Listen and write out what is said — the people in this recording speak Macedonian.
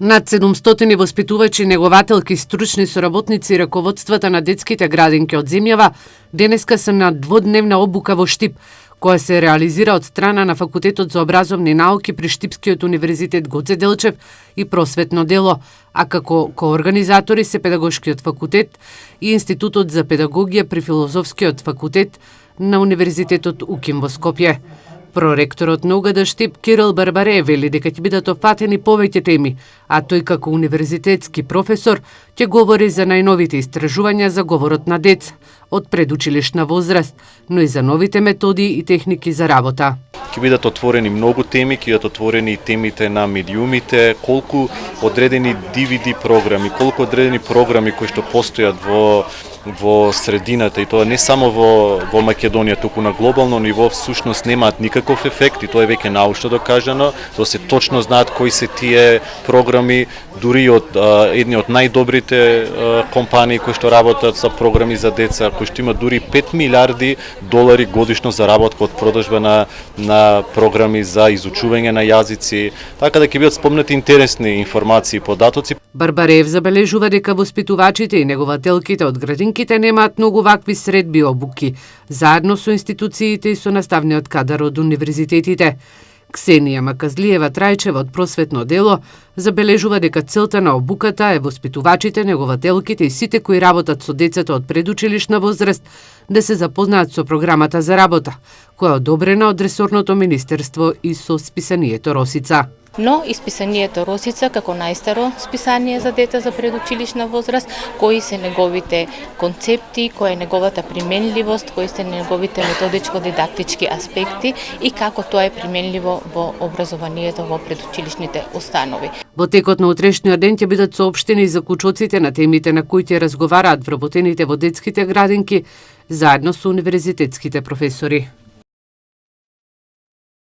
Над 700 воспитувачи, негователки, стручни соработници и раководствата на детските градинки од земјава денеска се на дводневна обука во Штип, која се реализира од страна на Факултетот за образовни науки при Штипскиот универзитет Гоце Делчев и Просветно дело, а како коорганизатори се Педагошкиот факултет и Институтот за педагогија при Филозофскиот факултет на Универзитетот УКИМ во Скопје. Проректорот на УГД Штип Кирил Барбаре вели дека ќе бидат опфатени повеќе теми, а тој како универзитетски професор ќе говори за најновите истражувања за говорот на деца од предучилишна возраст, но и за новите методи и техники за работа. Ќе бидат отворени многу теми, ќе бидат отворени и темите на медиумите, колку одредени DVD програми, колку одредени програми кои што постојат во средината, и тоа не само во Македонија, туку на глобално ниво всушност немаат никаков ефект, и тоа е веќе научно докажано, тоа се точно знаат кои се тие програми, дури од едни од најдобрите компании кои што работат за програми за деца, кои што имаат дури 5 милиарди долари годишно заработка од продажба на програми за изучување на јазици, така да ќе бидат спомнати интересни информации и податоци. Барбареев забележува дека воспитувачите и негователките од градинките немаат многу вакви средби обуки, заедно со институциите и со наставниот кадар од универзитетите. Ксенија Маказлиева Трајчева од Просветно дело забележува дека целта на обуката е воспитувачите, негователките и сите кои работат со децата од предучилишна возраст да се запознаат со програмата за работа, која е одобрена од ресорното министерство и со списанието Росица. Но и списанието Росица како најстаро списание за дета за предучилишна возраст, кои се неговите концепти, која е неговата применливост, кои се неговите методичко-дидактички аспекти и како тоа е применливо во образованието во предучилишните установи. Во текот на утрешниот ден ќе бидат соопштени заклучоците на темите на кои ќе разговараат вработените во детските градинки заедно со универзитетските професори.